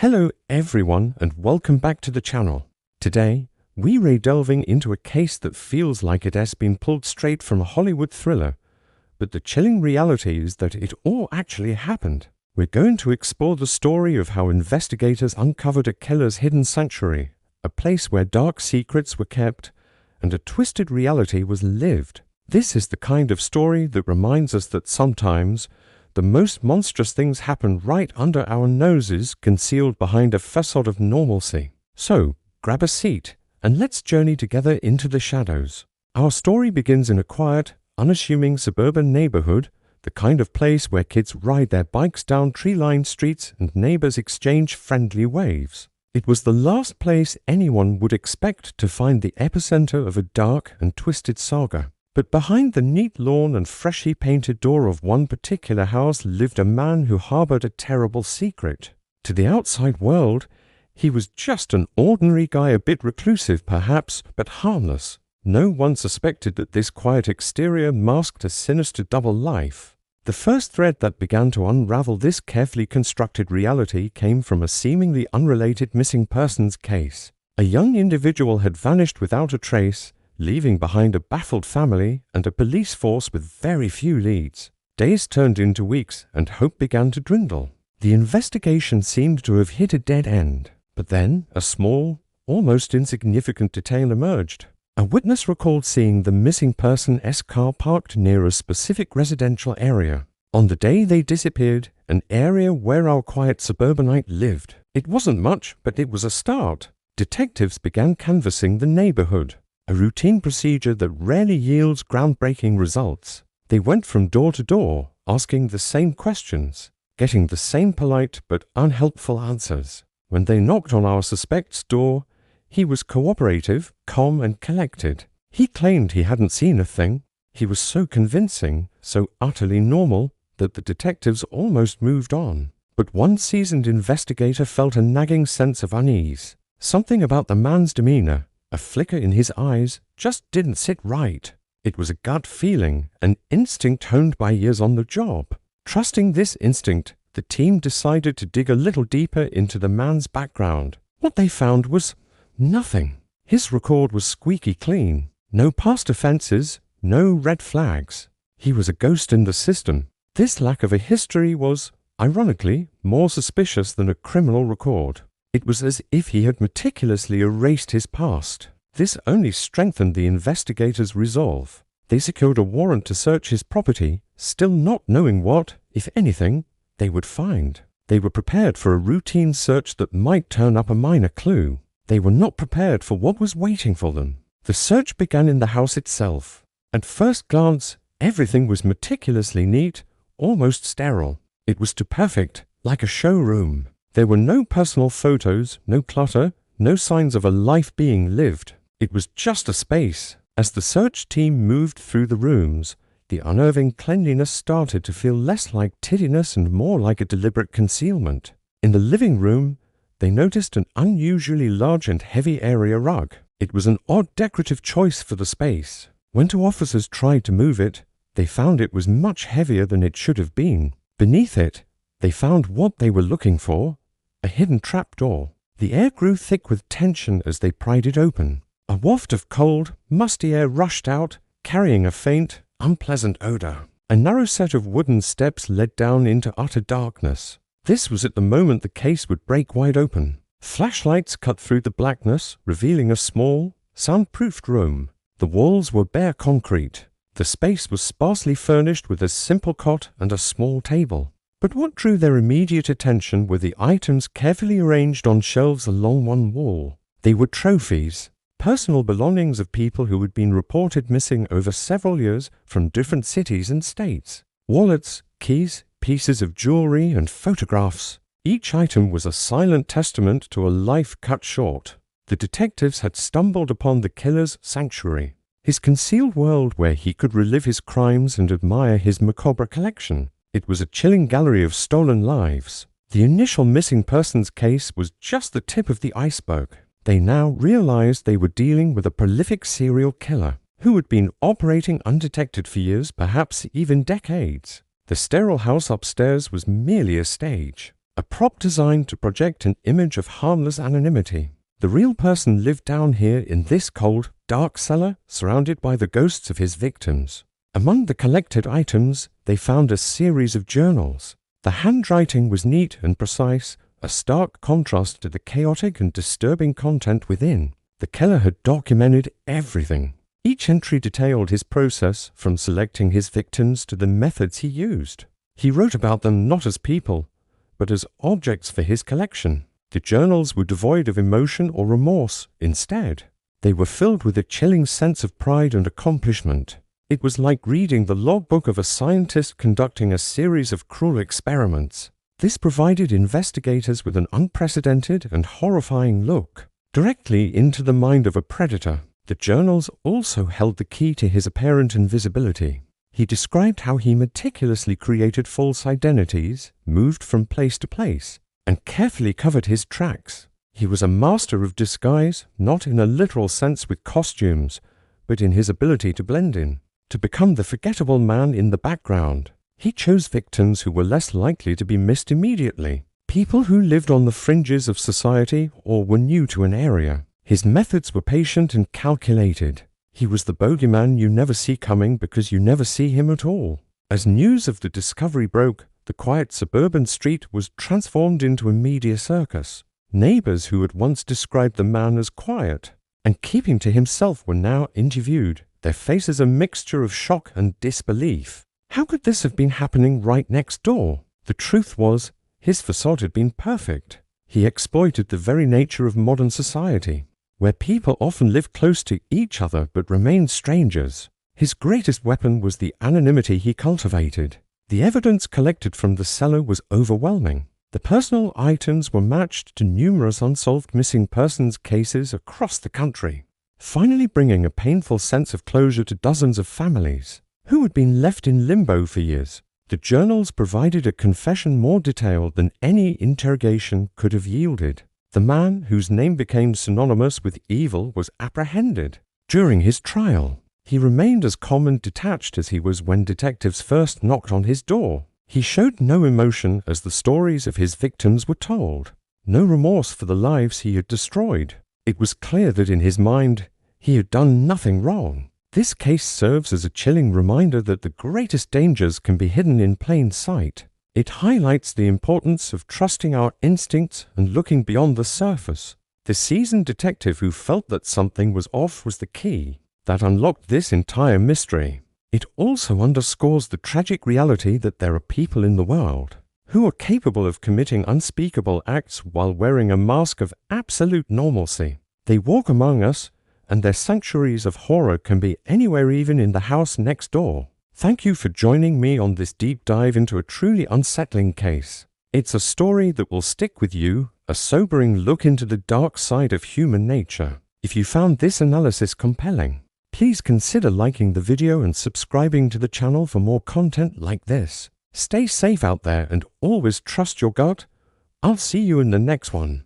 Hello everyone and welcome back to the channel. Today, we're delving into a case that feels like it has been pulled straight from a Hollywood thriller, but the chilling reality is that it all actually happened. We're going to explore the story of how investigators uncovered a killer's hidden sanctuary, a place where dark secrets were kept and a twisted reality was lived. This is the kind of story that reminds us that sometimes the most monstrous things happen right under our noses, concealed behind a facade of normalcy. So, grab a seat and let's journey together into the shadows. Our story begins in a quiet, unassuming suburban neighborhood, the kind of place where kids ride their bikes down tree-lined streets and neighbors exchange friendly waves. It was the last place anyone would expect to find the epicenter of a dark and twisted saga. But behind the neat lawn and freshly painted door of one particular house lived a man who harbored a terrible secret. To the outside world, he was just an ordinary guy, a bit reclusive perhaps, but harmless. No one suspected that this quiet exterior masked a sinister double life. The first thread that began to unravel this carefully constructed reality came from a seemingly unrelated missing persons case. A young individual had vanished without a trace, leaving behind a baffled family and a police force with very few leads. Days turned into weeks and hope began to dwindle. The investigation seemed to have hit a dead end. But then a small, almost insignificant detail emerged. A witness recalled seeing the missing person's car parked near a specific residential area. On the day they disappeared, an area where our quiet suburbanite lived. It wasn't much, but it was a start. Detectives began canvassing the neighborhood, a routine procedure that rarely yields groundbreaking results. They went from door to door, asking the same questions, getting the same polite but unhelpful answers. When they knocked on our suspect's door, he was cooperative, calm and collected. He claimed he hadn't seen a thing. He was so convincing, so utterly normal, that the detectives almost moved on. But one seasoned investigator felt a nagging sense of unease. Something about the man's demeanor, a flicker in his eyes, just didn't sit right. It was a gut feeling, an instinct honed by years on the job. Trusting this instinct, the team decided to dig a little deeper into the man's background. What they found was nothing. His record was squeaky clean. No past offenses, no red flags. He was a ghost in the system. This lack of a history was, ironically, more suspicious than a criminal record. It was as if he had meticulously erased his past. This only strengthened the investigators' resolve. They secured a warrant to search his property, still not knowing what, if anything, they would find. They were prepared for a routine search that might turn up a minor clue. They were not prepared for what was waiting for them. The search began in the house itself. At first glance, everything was meticulously neat, almost sterile. It was too perfect, like a showroom. There were no personal photos, no clutter, no signs of a life being lived. It was just a space. As the search team moved through the rooms, the unnerving cleanliness started to feel less like tidiness and more like a deliberate concealment. In the living room, they noticed an unusually large and heavy area rug. It was an odd decorative choice for the space. When two officers tried to move it, they found it was much heavier than it should have been. Beneath it, they found what they were looking for, a hidden trapdoor. The air grew thick with tension as they pried it open. A waft of cold, musty air rushed out, carrying a faint, unpleasant odor. A narrow set of wooden steps led down into utter darkness. This was at the moment the case would break wide open. Flashlights cut through the blackness, revealing a small, soundproofed room. The walls were bare concrete. The space was sparsely furnished with a simple cot and a small table. But what drew their immediate attention were the items carefully arranged on shelves along one wall. They were trophies, personal belongings of people who had been reported missing over several years from different cities and states. Wallets, keys, pieces of jewelry, and photographs. Each item was a silent testament to a life cut short. The detectives had stumbled upon the killer's sanctuary, his concealed world where he could relive his crimes and admire his macabre collection. It was a chilling gallery of stolen lives. The initial missing persons case was just the tip of the iceberg. They now realized they were dealing with a prolific serial killer who had been operating undetected for years, perhaps even decades. The sterile house upstairs was merely a stage. a prop designed to project an image of harmless anonymity. The real person lived down here in this cold, dark cellar, surrounded by the ghosts of his victims. Among the collected items, they found a series of journals. The handwriting was neat and precise, a stark contrast to the chaotic and disturbing content within. The killer had documented everything. Each entry detailed his process, from selecting his victims to the methods he used. He wrote about them not as people, but as objects for his collection. The journals were devoid of emotion or remorse. Instead, they were filled with a chilling sense of pride and accomplishment. It was like reading the logbook of a scientist conducting a series of cruel experiments. This provided investigators with an unprecedented and horrifying look directly into the mind of a predator. The journals also held the key to his apparent invisibility. He described how he meticulously created false identities, moved from place to place, and carefully covered his tracks. He was a master of disguise, not in a literal sense with costumes, but in his ability to blend in, to become the forgettable man in the background. He chose victims who were less likely to be missed immediately, people who lived on the fringes of society or were new to an area. His methods were patient and calculated. He was the bogeyman you never see coming because you never see him at all. As news of the discovery broke, the quiet suburban street was transformed into a media circus. Neighbors who had once described the man as quiet and keeping to himself were now interviewed, their faces a mixture of shock and disbelief. How could this have been happening right next door? The truth was, his facade had been perfect. He exploited the very nature of modern society, where people often live close to each other but remain strangers. His greatest weapon was the anonymity he cultivated. The evidence collected from the cellar was overwhelming. The personal items were matched to numerous unsolved missing persons cases across the country, finally bringing a painful sense of closure to dozens of families who had been left in limbo for years. The journals provided a confession more detailed than any interrogation could have yielded. The man, whose name became synonymous with evil, was apprehended. During his trial, he remained as calm and detached as he was when detectives first knocked on his door. He showed no emotion as the stories of his victims were told, no remorse for the lives he had destroyed. It was clear that in his mind, he had done nothing wrong. This case serves as a chilling reminder that the greatest dangers can be hidden in plain sight. It highlights the importance of trusting our instincts and looking beyond the surface. The seasoned detective who felt that something was off was the key that unlocked this entire mystery. It also underscores the tragic reality that there are people in the world who are capable of committing unspeakable acts while wearing a mask of absolute normalcy. They walk among us, and their sanctuaries of horror can be anywhere, even in the house next door. Thank you for joining me on this deep dive into a truly unsettling case. It's a story that will stick with you, a sobering look into the dark side of human nature. If you found this analysis compelling, please consider liking the video and subscribing to the channel for more content like this. Stay safe out there and always trust your gut. I'll see you in the next one.